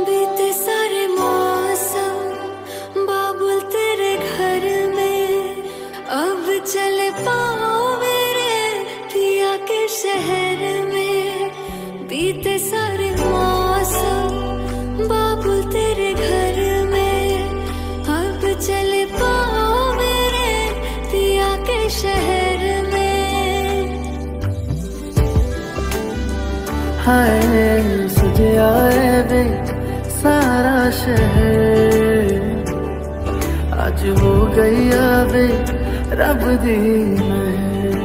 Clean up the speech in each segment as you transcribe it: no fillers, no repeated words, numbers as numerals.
बीते सारे मौसम बाबुल तेरे घर में, अब चले पाओ मेरे पिया के शहर में। बीते सारे मौसम बाबुल तेरे घर में, अब चले पाओ मेरे पिया के शहर में। हाय सजे आए वे सारा शहर, आज हो गई आवे रब दी महर।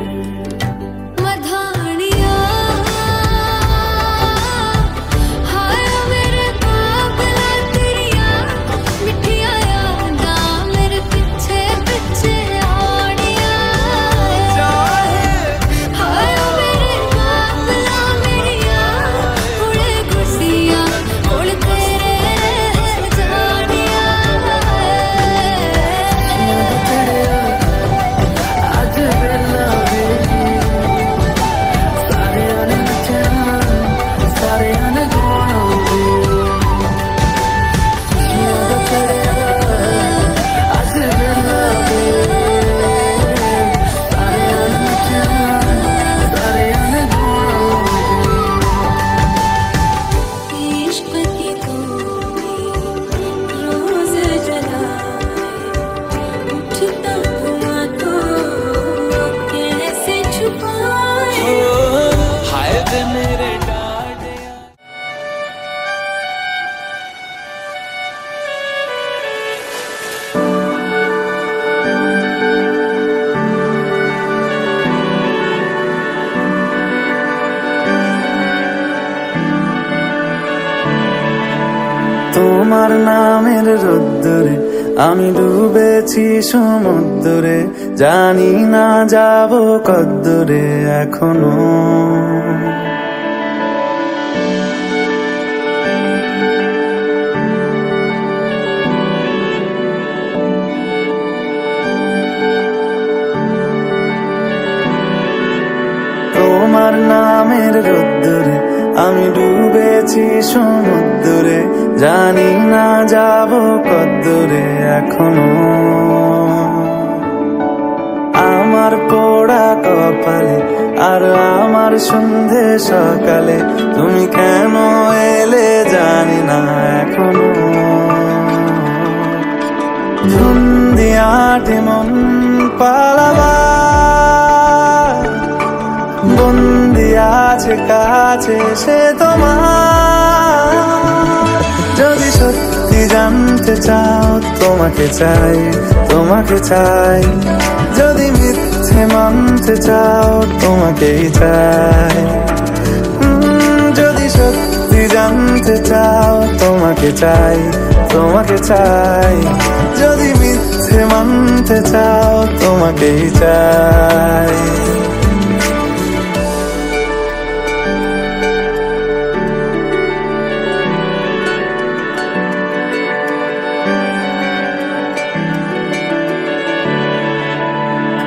मधानिया हाय मेरे पागला तेरिया, मिठिया यादा मेरे पीछे पीछे आड़िया। हाय मेरे पागला मेरिया, उड़े खुशियाँ उड़ तेरे रह जानिया। आज बेला बेगी सारे आने नचना, सारे आने गाना आज बेला बेगी सारे आने नचना, सारे आने गाना। इश्क की रोज जलाए, उठता धुआं तो कैसे छुपाए। हाय वे मेरे डांडिया। তোমার নামের রোদ্দুরে আমি ডুবেছি সমুদ্রে, জানি না যাব কদ্দুরে এখনো। তোমার নামের রোদ্দুরে আমি ডুবেছি সমুদ্রে, জানি না যাব কদ্দুরে এখনো। আমার পোড়া কপালে আর আমার সন্ধে সকালে, তুমি কেন এলে জানি না এখনো। ধুন্দিয়াটে মন পালাবা, বন্দি আছে কাছে সে তোমার। যদি সত্যি জানতে চাও তোমাকে চাই, তোমাকে চাই। যদি মিথ্যে মানতে চাও তোমাকেই চাই। যদি সত্যি জানতে চাও তোমাকে চাই, তোমাকে চাই। যদি মিথ্যে মানতে চাও তোমাকেই চাই।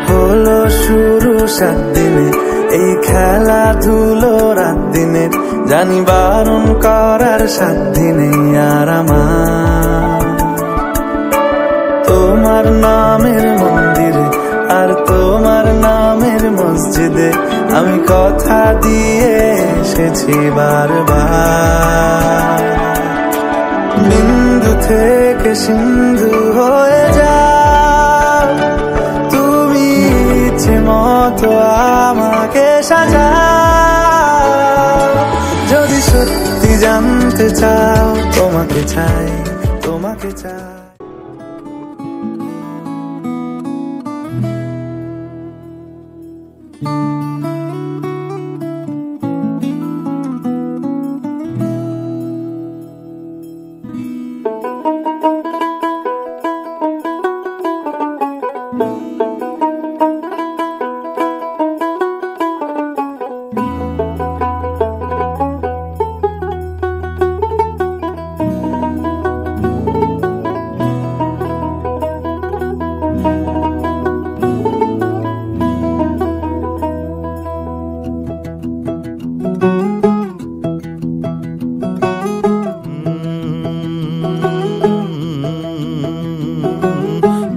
হলো শুরু 7 দিনে এই খেলাধুলো রাত দিনে, জানি বারণ করার সাধ্য নেই আর আমার। তোমার নামের মন্দিরে আর তোমার নামের মসজিদে আমি কথা দিয়ে এসেছি বারবার। বিন্দু থেকে সিন্ধু হয়ে যাও, তুমি ইচ্ছে মতো আমাকে সাজাও। যদি সত্যি জানতে চাও, তোমাকে চাই, তোমাকে চাই।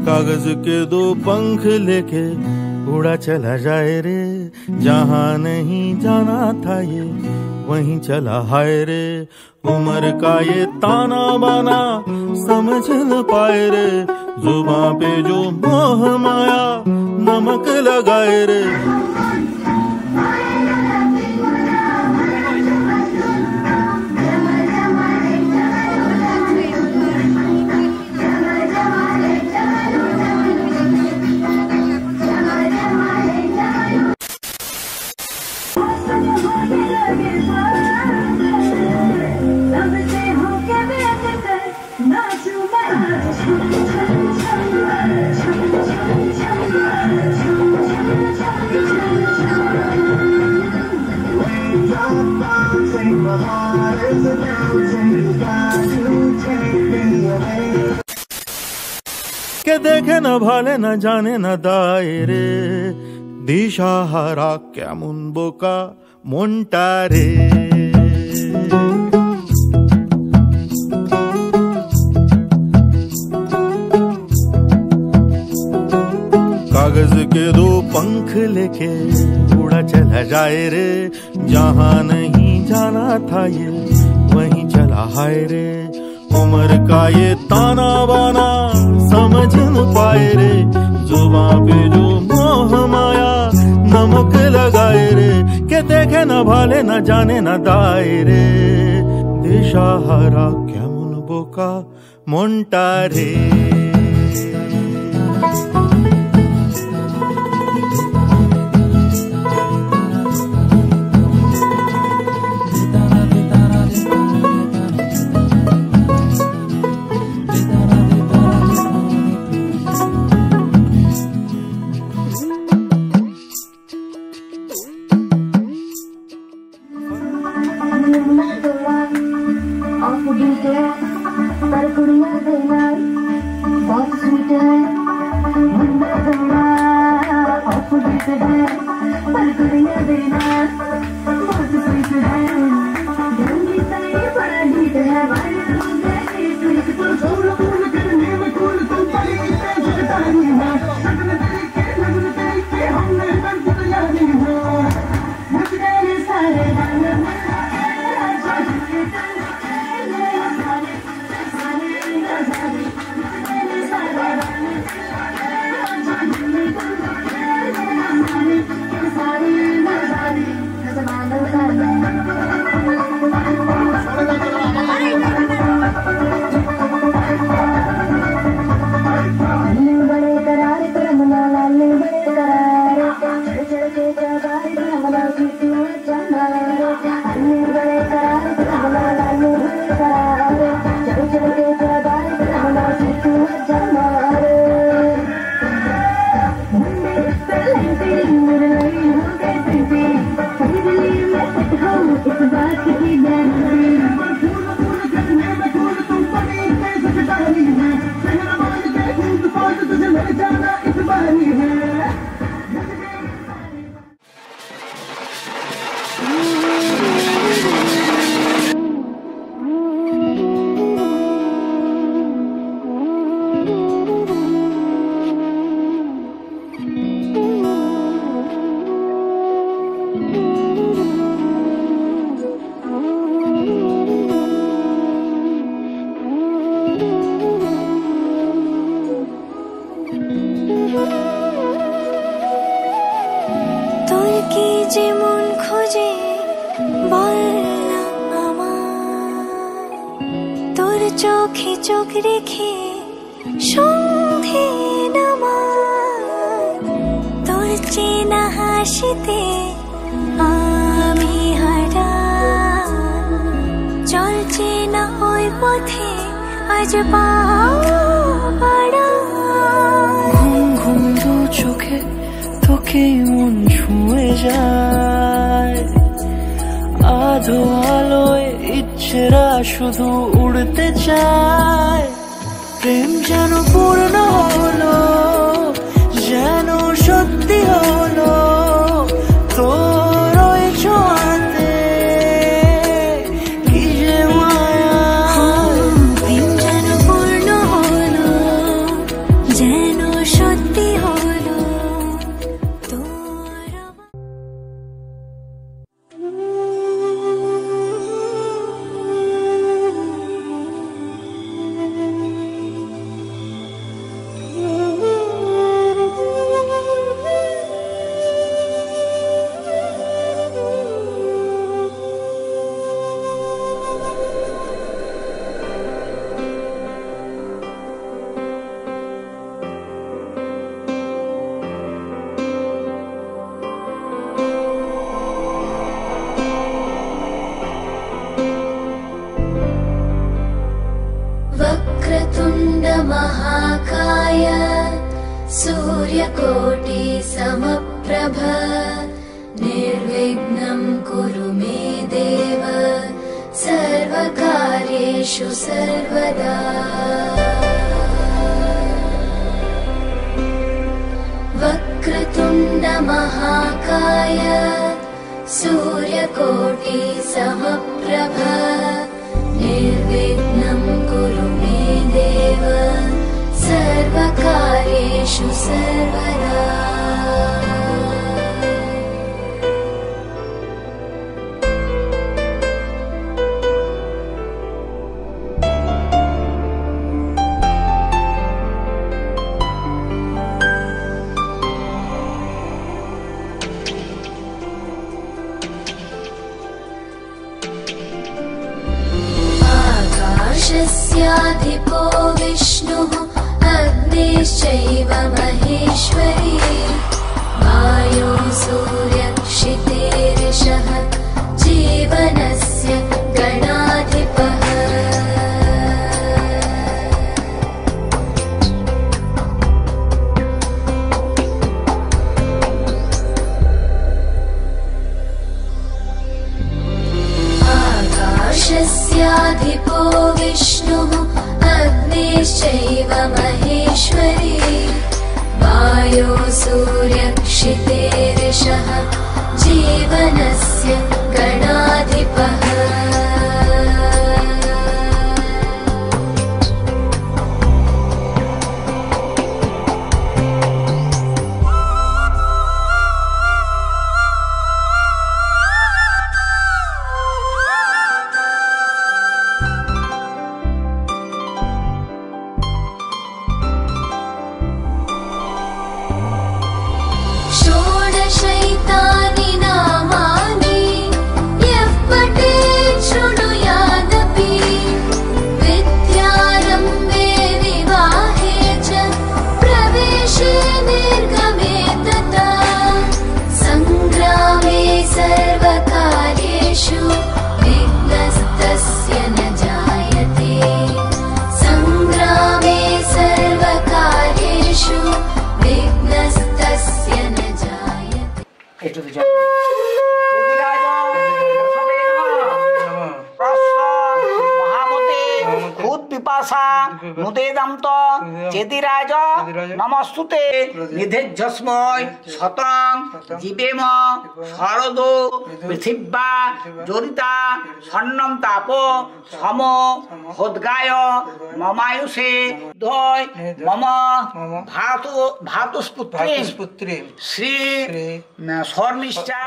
कागज के दो पंख लेके उड़ा चला जाए रे, जहाँ नहीं जाना था ये वहीं चला हाय रे। उम्र का ये ताना बाना समझ न पाए रे, जुबां पे जो मोह माया नमक लगाए रे। के देखे न भाले न जाने न दायरे, दिशाहारा केमन बोका মনটা রে। कागज के दो पंख लेके उड़ा चला जाए रे, जहाँ नहीं जाना था ये वहीं चला हाय रे। उम्र का ये ताना बाना समझ न पाए रे, जुबां पे जो मोह माया नमक लगाए रे। के देखे न भाले न जाने न दायरे, दिशाहारा केमन बोका মনটা রে। पर कुड़िया देना बहुत स्वीट है, मुंडा देना ऑपोजिट है, पर कुड़िया देना बहुत स्वीट है। गंगी तई बड़ा हीट है, वाले लोग हैं ट्विस्ट तो सोलो कूल करने में कूल तुम पड़ी इतने झुकतानी है। लगन तरीके हमने कर दिया नहीं है, मुझ गए सारे गाने में তোর কি যেমন খোঁজে বল না আমার, তোর চোখে চোখ রেখে সন্ধে নামার, তোর চেনা হাসিতে আমি হারান, চলছে না ওই পথে আজ পা বাড়ান। ঘুম ঘুম দু চোখে তোকে মন ছুঁয়ে যায়, আধো আলোয় ইচ্ছেরা শুধু উড়তে চায়। প্রেম যেন পূর্ণ হলো, যেন সত্যি হলো তোর ওই ছোঁয়াতে, কি যে মায়া। প্রেম যেন পূর্ণ হলো, যেন সত্যি হলো তোর। वक्रतुण्ड महाकाय सूर्यकोटि समप्रभ निर्विघ्नं कुरु मे देव सर्वकार्येषु सर्वदा। वक्रतुण्ड महाकाय सूर्यकोटि समप्रभ निर्विघ्नं कुरु मे देव सर्वकार्येषु सर्वदा। आकाशस्याधिपो विष्णुः अग्निश्चैव महेश्वरी वायो सूर्यक्षितेरिषः जीवनस्य गणाधिपः। आकाशस्याधिपो विष्णुः अग्निश्चैव महेश्वरी वायो सूर्यक्षितेरिषः जीवनस्य गणाधिपः। षोडशैतानि नामानि यः पठेत् शृणुयादपि विद्यारम्भे विवाहे च प्रवेशे निर्गमे तथा सङ्ग्रामे सर्वकार्येषु विघ्नस्तस्य न जायते। सङ्ग्रामे सर्वकार्येषु विघ्नस्तस्य न जायते। নুদেদান্ত চেদিরাজ নমস্তুতে নিধেজ্জস্ময় শতং জীবেম শরদ পৃথিব্যা জরিতা স্বর্ণম তাপ সম হোদ্গায় মমায়ুষে দয় মম ভাতুস্পুত্রে শ্রী শর্মিষ্ঠা।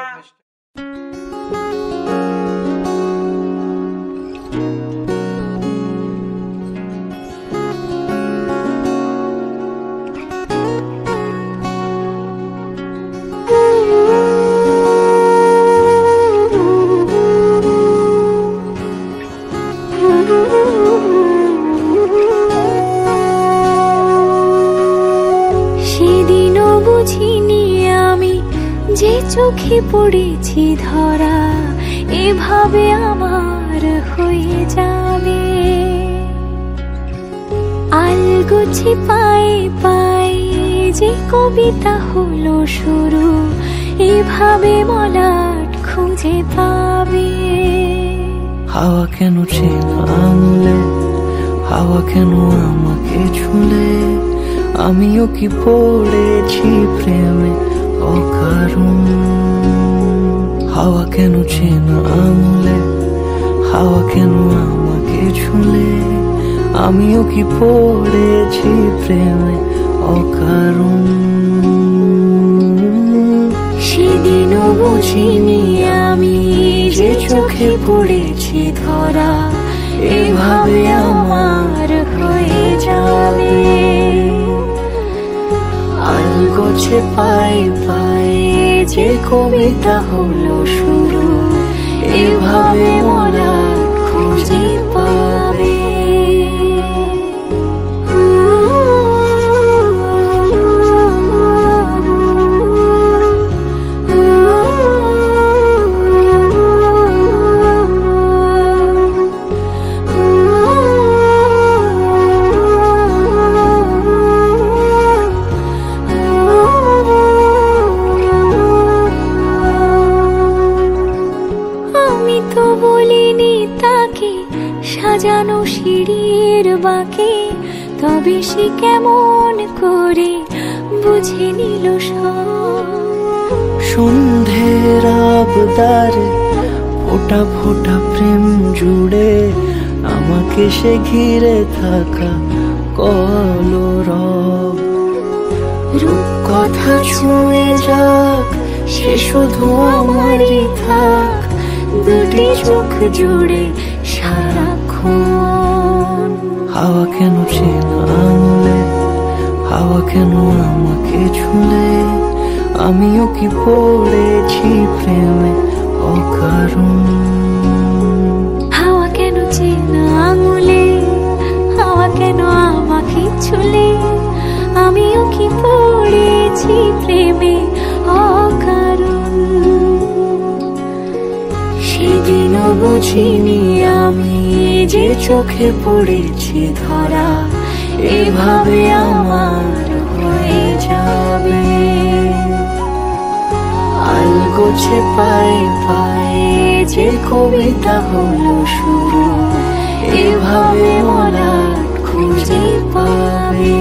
চোখে পড়েছি ধরা, এভাবে আমার হয়ে যাবে। আলগোছে পায়ে পায়ে যে কবিতা হলো শুরু, এভাবে মলাট খুঁজে পাবে। হাওয়া কেন চেনা আঙুলে, হাওয়া কেন আমাকে ছুলে, আমিও কি পড়েছি প্রেমে অকারণ। হাওয়া কেন চেনা আঙুলে, হাওয়া কেন আমাকে ছুলে, আমিও কি পড়েছি প্রেমে অকারণ। সেদিনও বুঝিনি আমি যে চোখে পড়েছি ধরা, এভাবে আমার হয়ে যাবে। আলগোছে পায়ে পায়ে যে কবিতা হলো শুরু, এভাবে মলাট খুঁজে পাবে। সাজানো সিঁড়ির বাঁকে, তবে সে কেমন করে বুঝে নিল সব। সন্ধ্যের আবদারে ফোটা ফোটা প্রেম জুড়ে, আমাকে সে ঘিরে থাকা কলরব। রূপকথা ছুঁয়ে যাক, সে শুধু আমারই থাক, দুটি চোখ জুড়ে সারাক্ষণ। হাওয়া কেন চেনা আঙুলে, হাওয়া কেন আমাকে ছুলে, আমিও কি পড়েছি প্রেমে অকারণ। হাওয়া কেন চেনা আঙুলে, হাওয়া কেন আমাকে ছুলে, আমিও কি পড়েছি প্রেমে অকারণ। সেদিনও বুঝিনি আমি যে চোখে পড়েছি ধরা, এভাবে আমার হয়ে যাবে। আলগোছে পায়ে পায়ে যে কবিতা হলো শুরু, এভাবে মলাট খুঁজে পাবে।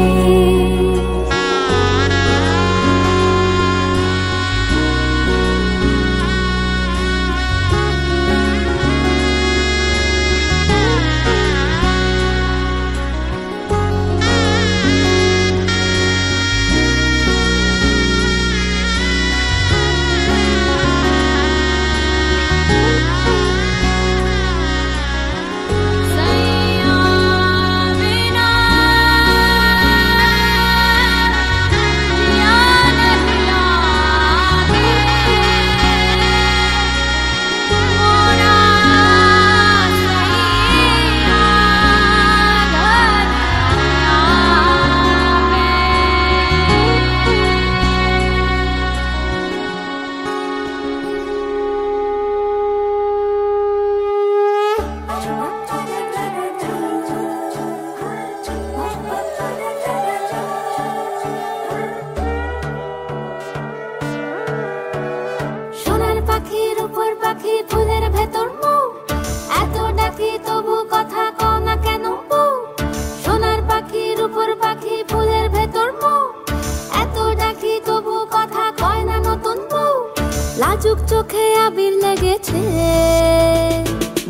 লাজুক চোখে আবির লেগেছে,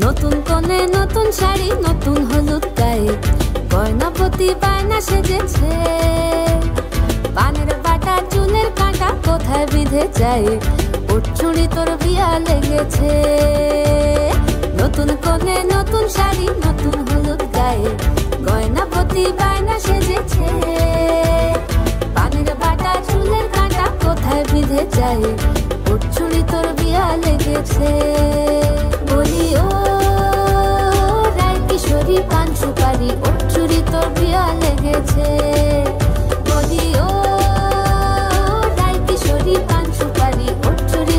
নতুন কোণে নতুন শাড়ি নতুন হলুদ গায়ে, গয়নাপতি বায়না সেজেছে। পানের বাটা চুলের কাঁটা কোথায় বিঁধে যায়, ওর চুড়ি তোর বিয়া লেগেছে। নতুন কোণে নতুন শাড়ি নতুন হলুদ গায়ে, গয়নাপতি বায়না সেজেছে। পানের বাটা চুলের কাঁটা কোথায় বিঁধে যায়, ওর চুড়ি তোর বিয়া লেগেছে। বলি ও রায় কিশোরী পান সুপারি, ওর চুড়ি তোর বিয়া লেগেছে। বলি ও রায় কিশোরী পান সুপারি, ওর চুড়ি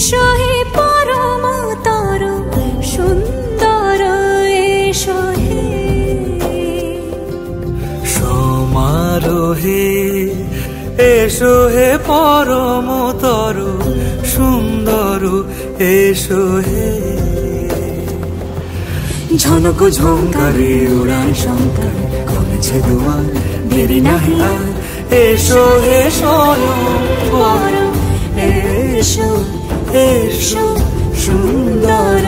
এসো হে পরমতর সুন্দর এসো হে সমারোহে এসো হে পরমতর সুন্দর এসো হে ঝনক ঝঙ্কারে উড়ান শঙ্কর কমেছে দুয়ার দেরি নাহি আর এসো হে স্বয়ংবর এসো এসো সুন্দর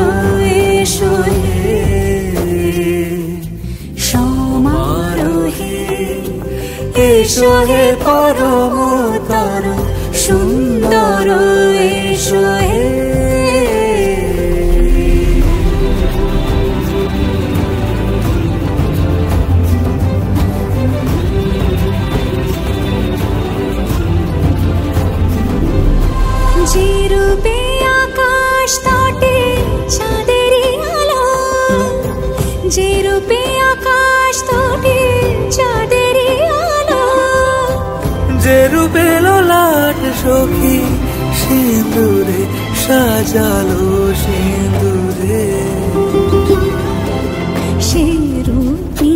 এসো হে সমারোহে এসো হে পরমতর সুন্দর এসো হে যে রূপে আকাশ তটে চাঁদেরই আলো যে রূপে আকাশ তটে চাঁদেরই আলো যে রূপে ললাট সখী সিঁদুরে সাজালো সিঁদুরে সে রূপী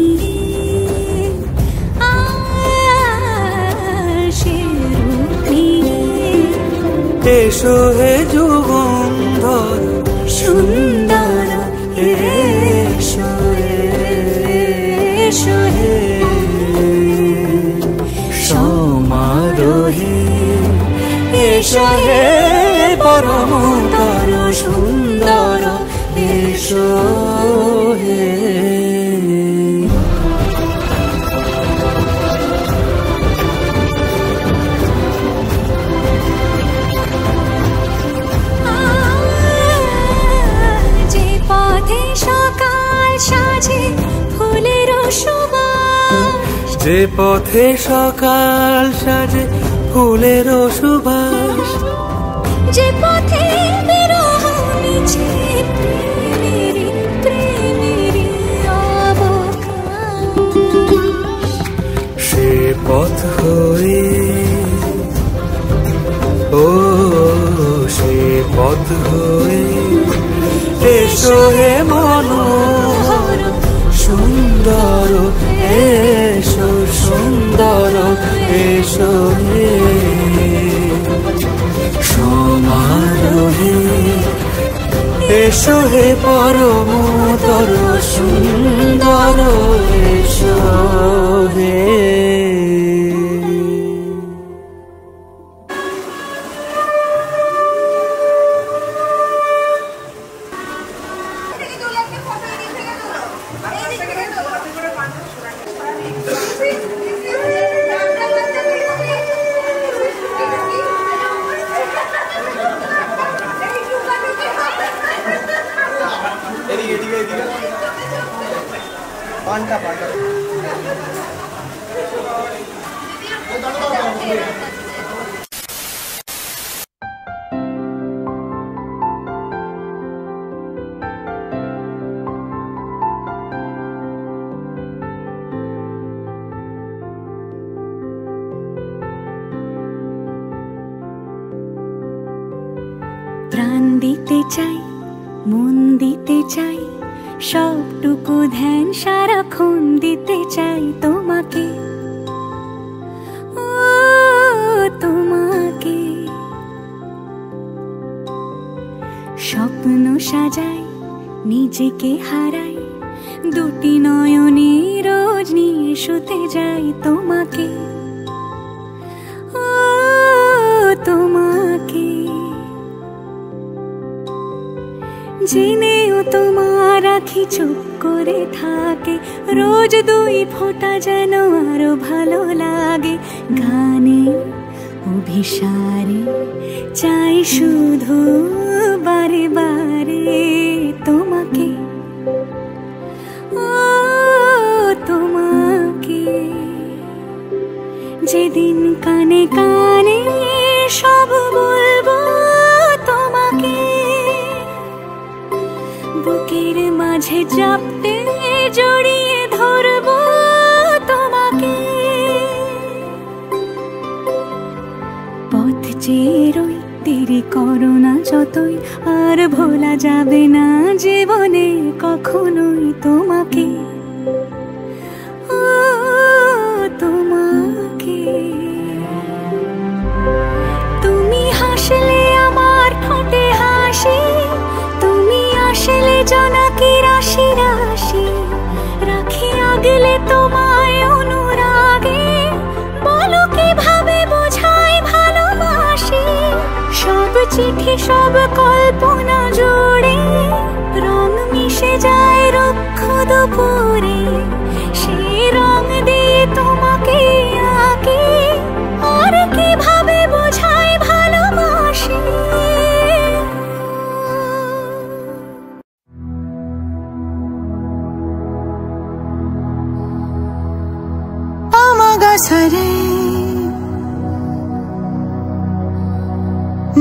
সে রূপী এসো হে যুগন্ধর সুন্দর এসো এসো হে সমারোহে এসো হে পরমতর সুন্দর এসো হে যে পথে সকাল সাজে ফুলের সুবাস যে পথে সকাল সাজে ফুলের সুবাস যে পথে বিরহ মিছে প্রেমেরই প্রেমেরই অবকাশ সে পথ হয়ে ও সে পথ হয়ে এসো হে মনোহর সুন্দর এসো সুন্দর এসো হে সমারোহে এসো হে পরমতর সুন্দর এসো হে প্রাণ দিতে চাই মন দিতে চাই সবটুকু ধ্যান সারাক্ষণ দিতে চাই তোমাকে ও তোমাকে স্বপ্ন সাজাই নিজেকে হারাই দুটি নয়নে রোজ নিয়ে শুতে যাই তোমাকে ও তোমাকে জেনেও তোমার আখি চুপ করে থাকে রোজ দুই ফোঁটা যেন আরো ভালো লাগে গানে অভিসারে চাই শুধু বারে বারে তোমাকে ও তোমাকে যেদিন কানে কানে সব বলবো তোমাকে বুকের মাঝে চাপতে জড়িয়ে ধরবো তোমাকে পথ চেয়ে রই দেরি করো না যতই, আর ভোলা যাবে না জীবনে কখনোই তোমাকে, ও তোমাকে। তুমি হাসলে আমার ঠোঁটে হাসি, তুমি আসলে জোনাকি রাশি রাশি, রাখি আগলে তোমায় অনুরাগে, বলো কিভাবে বোঝাই ভালোবাসি। সব চিঠি সব কল্পনা জুড়ে রং মিশে যায় রুক্ষ দুপুরে, সেই রং দিয়ে তোমাকে আঁকি, আর কিভাবে বোঝাই ভালোবাসি। সরে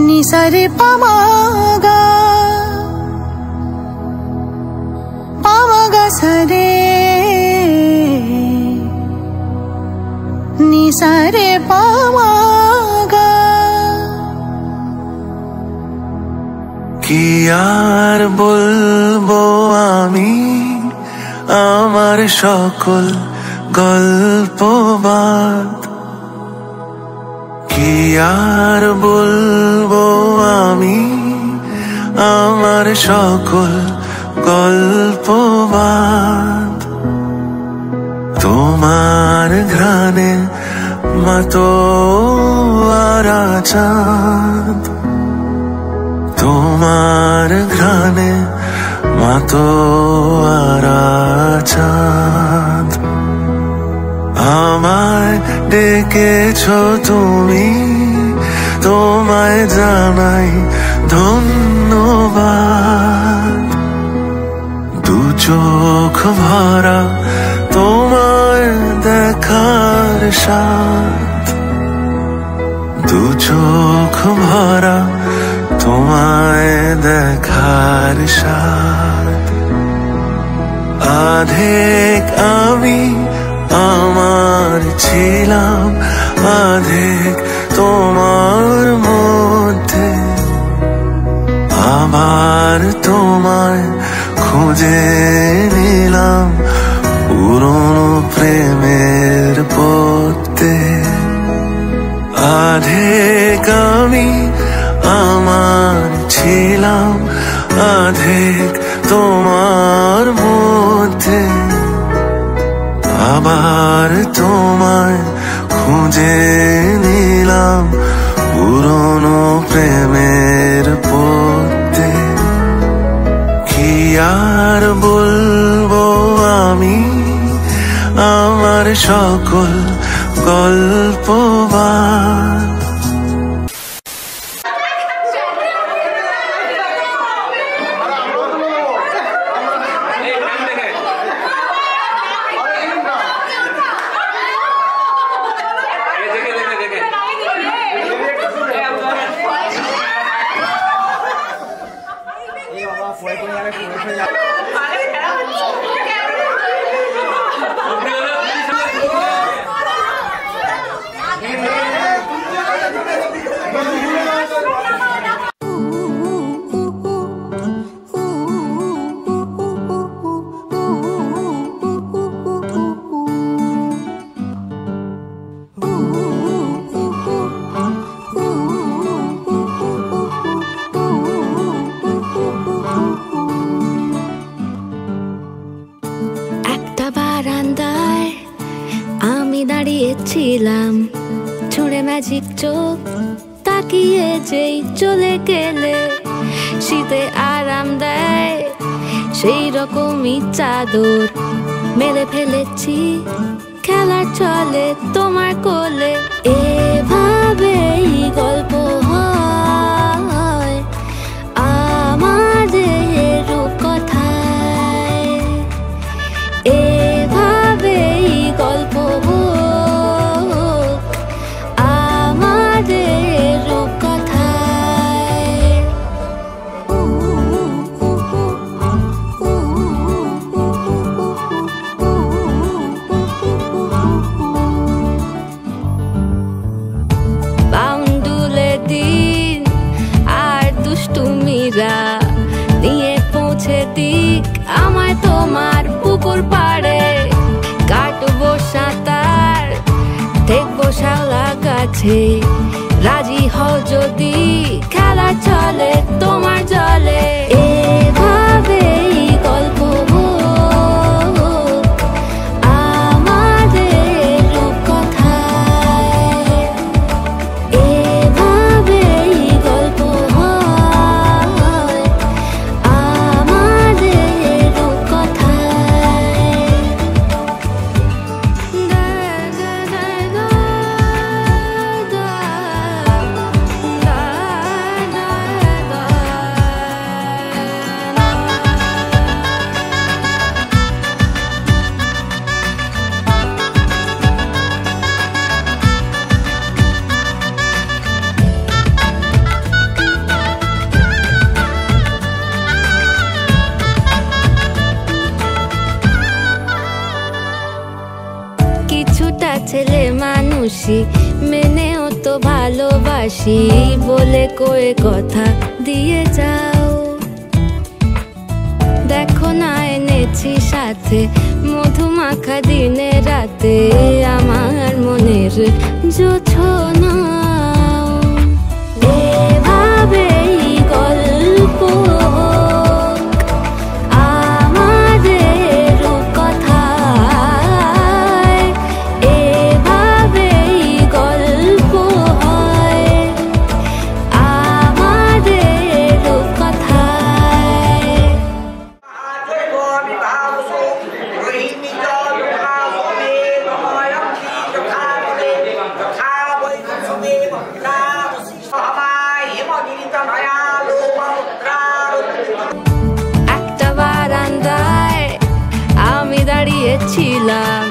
নিসারে পামাগা পামাগা সরে নিসারে পামাগা। কি আর বলবো আমি আমার সকল গল্পবাদ, কি আর বলবো আমি আমার সকল গল্পবাদ। তোমার ঘ্রাণে মাতোয়ারা চাঁদ, তোমার ঘ্রাণে মাতোয়ারা চাঁদ। আমায় ডেকেছো তুমি, তোমায় জানাই ধন্যবাদ। দু চোখ ভরা তোমায় দেখার স্বাদ, দু চোখ ভরা তোমায় দেখার স্বাদ। আধেক আমি আমার ছিলাম, আধেক তোমার মধ্যে, আবার তোমায় খুঁজে নিলাম পুরনো প্রেমের পথে। আধেক আমি আমার ছিলাম, আধেক তোমার মধ্যে, আবার তোমায় খুঁজে নিলাম পুরনো প্রেমের পথে। কি আর বলবো আমি আমার সকল গল্পবাদ। ছুঁড়ে ম্যাজিক চোখ তাকিয়ে যেই চলে গেলে, শীতে আরাম দেয় সেই রকমই চাদর মেলে ফেলেছি খেলার চলে তোমার কোলে। এভাবেই গল্প হয় আমাদের রূপকথায়, এভাবেই গল্প বাউন্ডুলে কাছে রাজি হও যদি খেলা চলে তোমার জলে এভাবেই গল্প হোক আমাদের রূপকথায় এভাবেই গল্প হয় আমাদের রূপকথায় কিছুটা ছেলে মানুষই মেনেও তো ভালোবাসি বলে কয়ে কথা দিয়ে যাও দেখো না এনেছি সাথে মধুমাখা দিনে রাতে আমার মনের জোছনা এভাবেই গল্প হোক আমাদের রূপকথায় এভাবেই গল্প হয় আমাদের রূপকথায় একটা বারান্দায় আমি দাঁড়িয়েছিলাম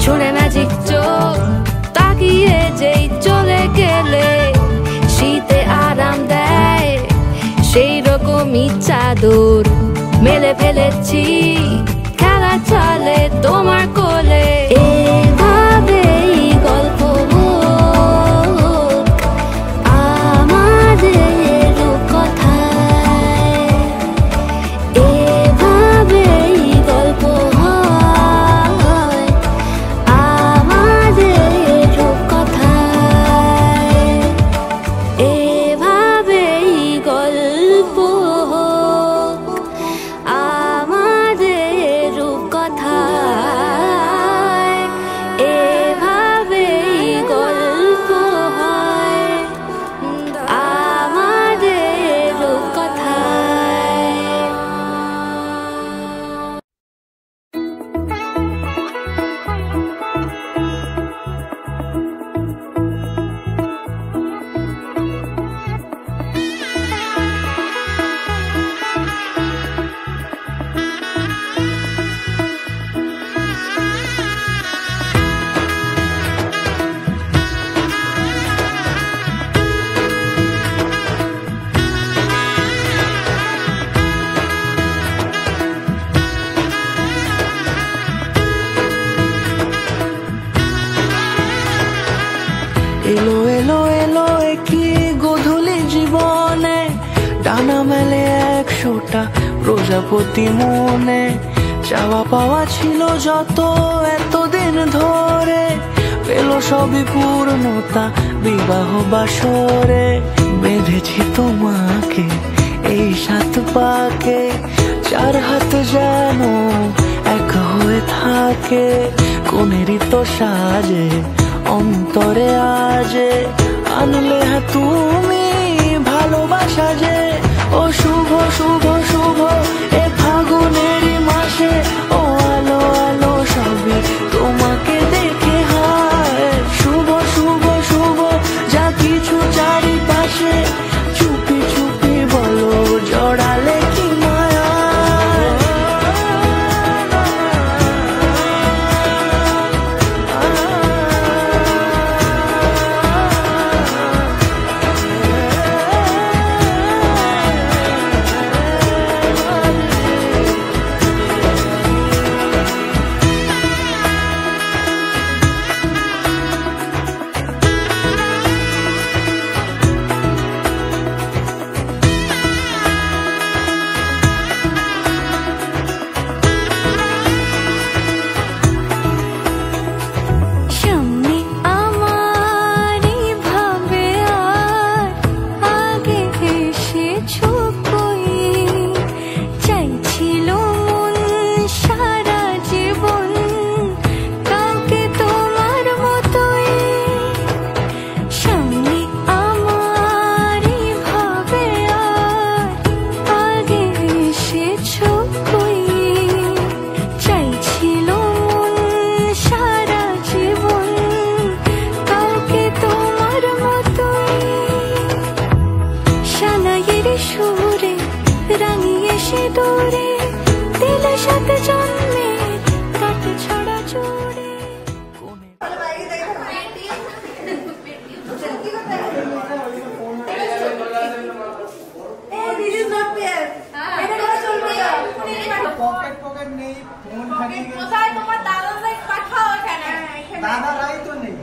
ছুঁড়ে ম্যাজিক চোখ তাকিয়ে যেই চলে গেলে শীতে আরাম দেয় সেই রকমই চাদর মেলে ফেলেছি খেলা চলে তোমার কোলে এভাবেই গল্প হোক আমাদের রূপকথায় এভাবেই গল্প হয় আমাদের রূপকথায় এভাবেই গল্প হোক আমাদের রূপকথায় এভাবেই গল্প হয় আমাদের রূপকথায় এলো এলো এলো কি গোধূলি জীবনে ডানা মেলে 100টা প্রজাপতি মনে চাওয়া পাওয়া ছিল যত এতদিন ধরে পেল সবই পূর্ণতা বিবাহ বাসরে বেঁধেছি তোমাকে এই 7 পাকে 4 হাত যেন এক হয়ে থাকে কোনেরই তো সাজে অন্তরে আজে আনলে তুমি ভালোবাসা যে ও শুভ শুভ শুভ এ ফাগুনেরই মাসে ও আলো আলো সবে তোমাকে দেখে হায় শুভ শুভ শুভ যা কিছু চারিপাশে চুপি চুপি বলো জড়ালে কি মায়া সিঁদুরে দিলে সাত জন্মের কাট ছড়া জোরে। দাদারাই তো নেই।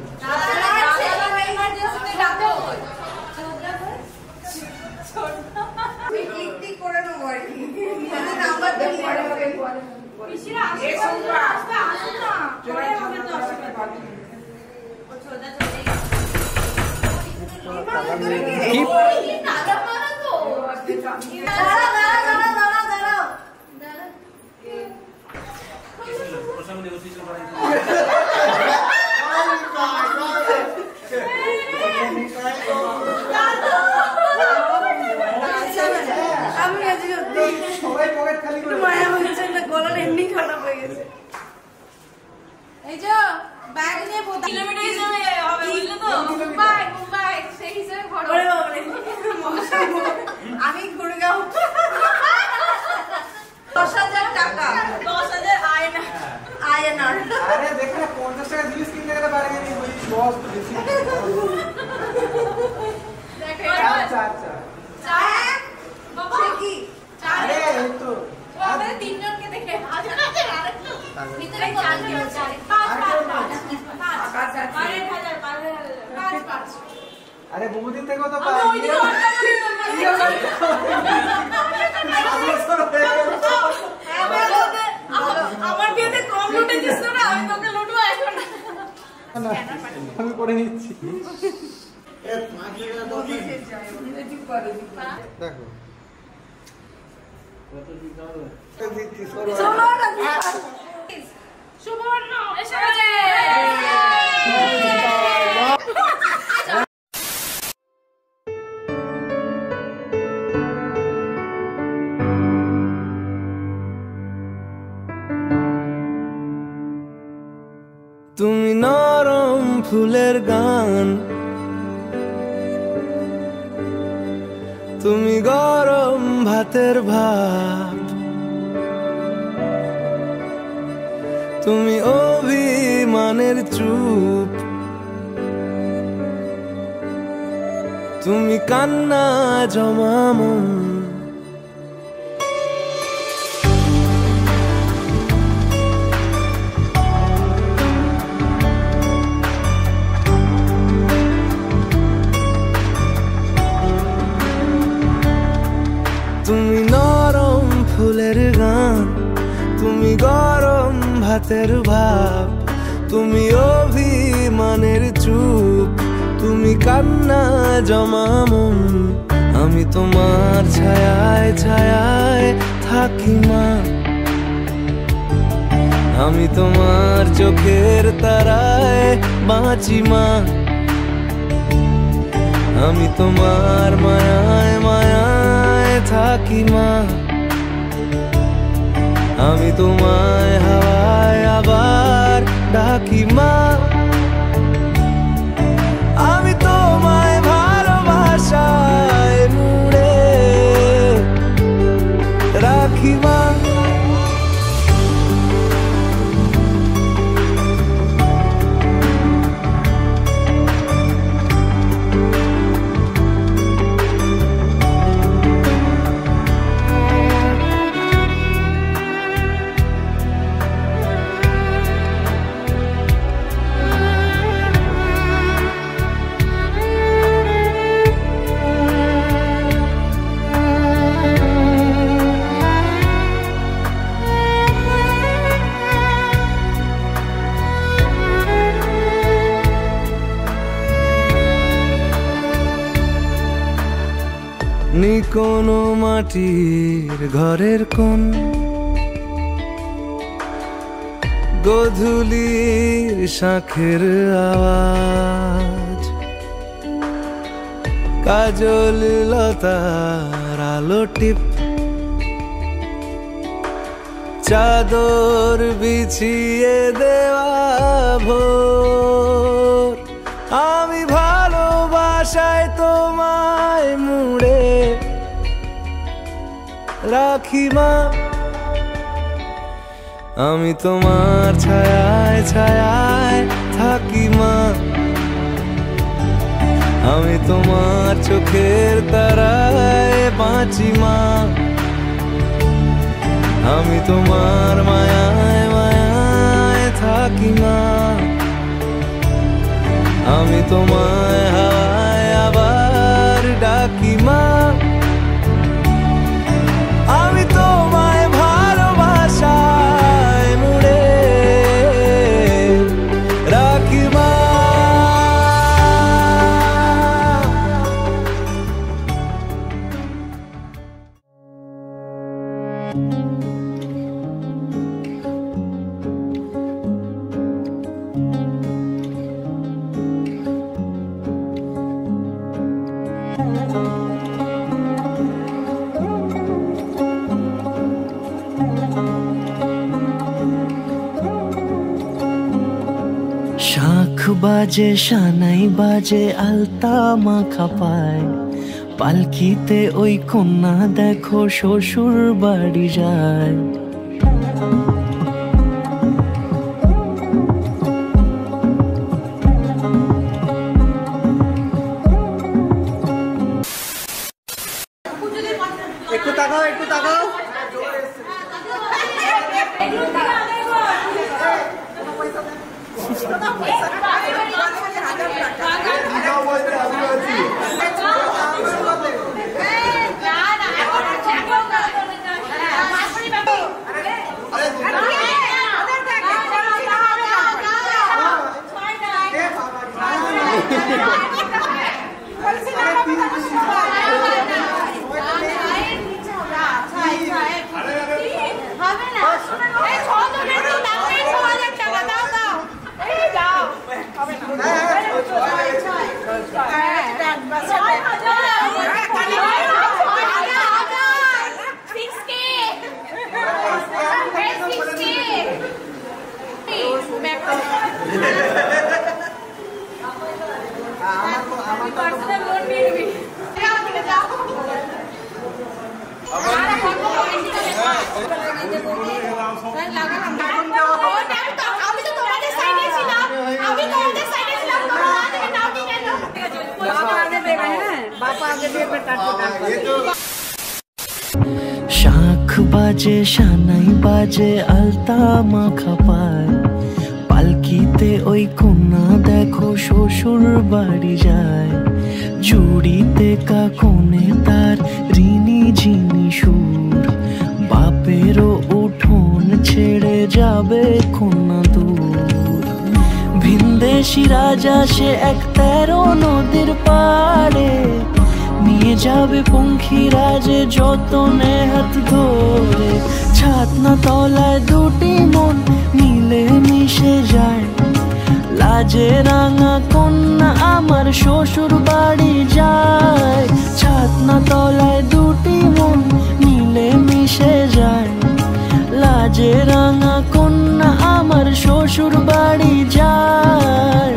আমি গুড়গাঁও 10,000 টাকা 10,000 আয়নার। আরে দেখো না 50 টাকা জিনিস কিনতে গেলে বাইরে গিয়ে বলি লস তো বেশি। দেখো আচ্ছা চা বাবা কি চা আরে এই তো আমাদের তিনজনকে দেখে আচ্ছা আরেকটু ভিতরে চাল কি আছে 5 আরে বহুদিন থেকে তো আমি ওই দিন আমার বিয়েতে কম লুটে দিছ না, আমি তোকে লুটবো এখন না। আমি করে নিচ্ছি। দেখো সুবর্ণ এসে গেছে। তুমি নরম ফুলের গান, তুমি গরম ভাতের ভাত, তুমি অভিমানের চুপ, তুমি কান্না জমামন। তুমি নরম ফুলের গান, তুমি গরম ভাতের ভাব, তুমি অভিমানের চুপ, তুমি কান্না জমামন। আমি তোমার ছায়ায় ছায়ায় থাকি মা, আমি তোমার চোখের তারায় বাঁচি মা, আমি তোমার মায়ায় মায়ায় থাকি মা, আমি তোমায় হাওয়ায় আবার ডাকি মা, আমি তোমায় ভালোবাসায় মুড়ে রাখি মা। নি কোনো মাটির ঘরের কোন, গোধূলির শাঁখের আওয়াজ, কাজল লতার আলো টিপ, চাদর বিছিয়ে দেওয়া ভোর, আমি ভালোবাসায় তোমায় মুড়ে রাখি মা আমি তোমার ছায়ায় ছায়ায় থাকি মা আমি তোমার চোখের তারায় বাঁচি মা আমি তোমার মায়ায় মায়ায় থাকি মা আমি তোমায় হাওয়ায় আবার ডাকি মা আমি তোমায় ভালোবাসায় মুড়ে রাখি মা শাঁখ বাজে শানাই বাজে আলতা মাখা পায় পালকিতে ওই কন্যা দেখো শ্বশুর বাড়ি যায় একটু তাকাও একটু তাকাও শাঁখ বাজে শানাই বাজে আলতা মাখা পায় পালকিতে ওই কন্যা দেখো শ্বশুর বাড়ি যায় জুড়িতে কাকনে তার ঋণী ঝিনি সুর বাপেরও উঠোন ছেড়ে যাবে কন্যা দূর ভিনদেশি রাজা সে এক 13 নদীর পাড়ে নিয়ে যাবে পঙ্খী রাজে যতনে হাত ধরে ছাতনা তলায় দুটি মন মিলে মিশে যায় লাজে রাঙা কন্যা আমার শ্বশুর বাড়ি যায় ছাতনা তলায় দুটি মন মিলে মিশে যায় লাজে রাঙা কন্যা আমার শ্বশুর বাড়ি যায়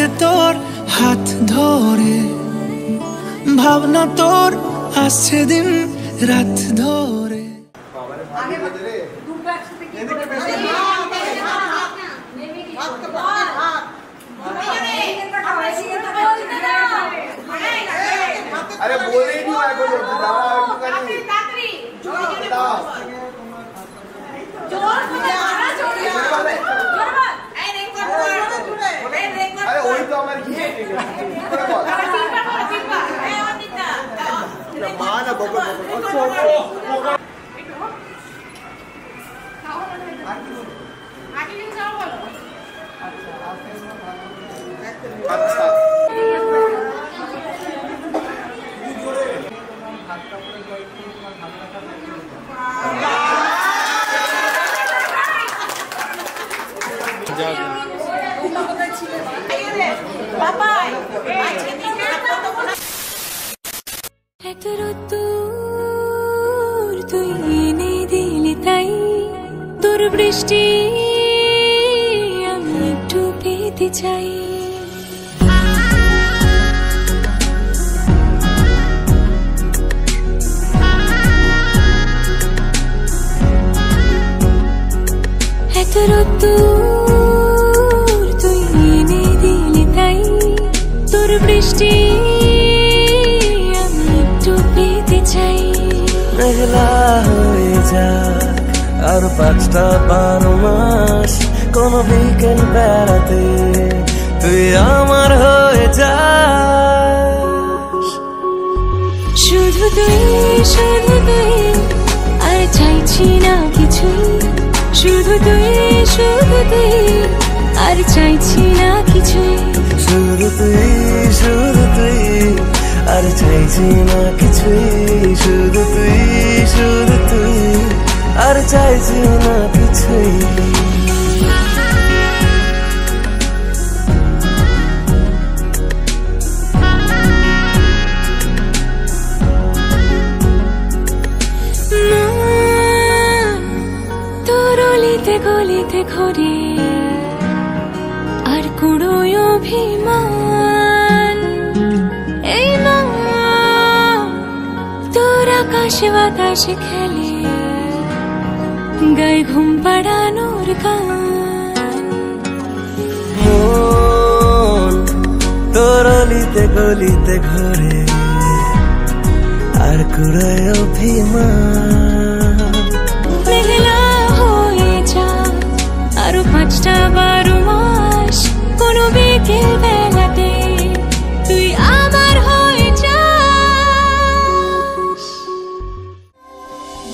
আছে তোর হাত ধরে, ভাবনা তোর আসছে দিন রাত ধরে। अरे बोले ही नहीं अरे वही तो हमारी माना अच्छा তুই এনে দিলি তাই তোর বৃষ্টি আমি একটু পেতে চাই। এত রোদ্দুর তুই এনে দিলি তাই তোর বৃষ্টি আমি একটু পেতে চাই। মেঘলা হয়ে যাক আর 5টা-12 মাস, কোন বিকেল বেড়াতে তুই আমার হয়ে যাস। শুধু তুই আর চাইছি না কিছুই, শুধু তুই আর চাইছি না কিছুই, শুধু তুই আর চাইছি না কিছুই, শুধু তুই আর চাইছি না কিছুই। তোর অলিতে গলিতে ঘরে আর কুড়োয় অভিমান, এই না তোর আকাশে বাতাসে খেলে গায়ে ঘুম পাড়ানোর গান। তোর অলিতে গলিতে ঘরে আর কুড়ায় অভিমান, মেঘলা হয়ে যা আরো 5টা-12 মাস, কোনো বিকেল বেলাতে তুই আমার হয়ে যাস।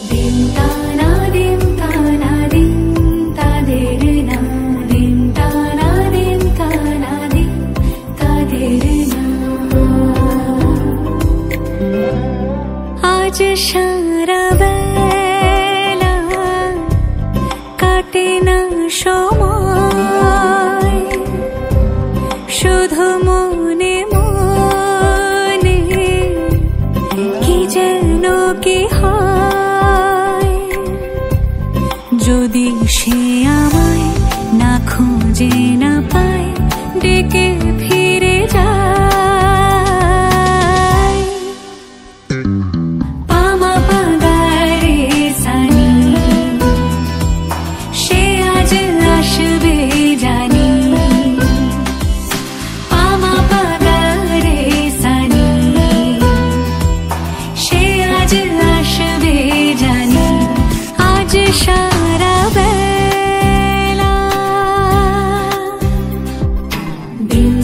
দিন টানা দিন টানা দিন তাদের না, দিন টানা দিন টানা দিন তাদের না। আজ সারা বেলা কাটে না সময়, শুধু মনে মনে কি যেন কি হয়। যদি সে আমায় না খুঁজে না পায়, ডেকে ফিরে যায়। পামা পাগারে সানি সে আজ আসবে জানি, পামা পাগারে সানি সে আজ আসবে জানি। আজ সারা বেলা দিন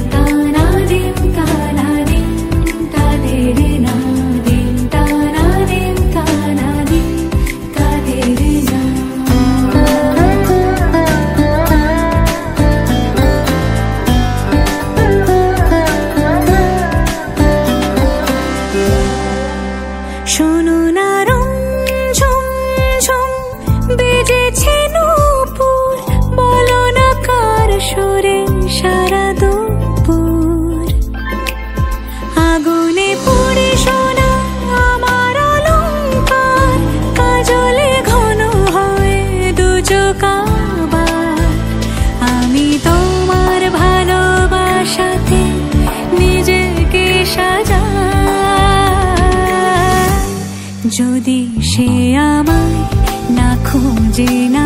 সে আমায় না খোঁজে না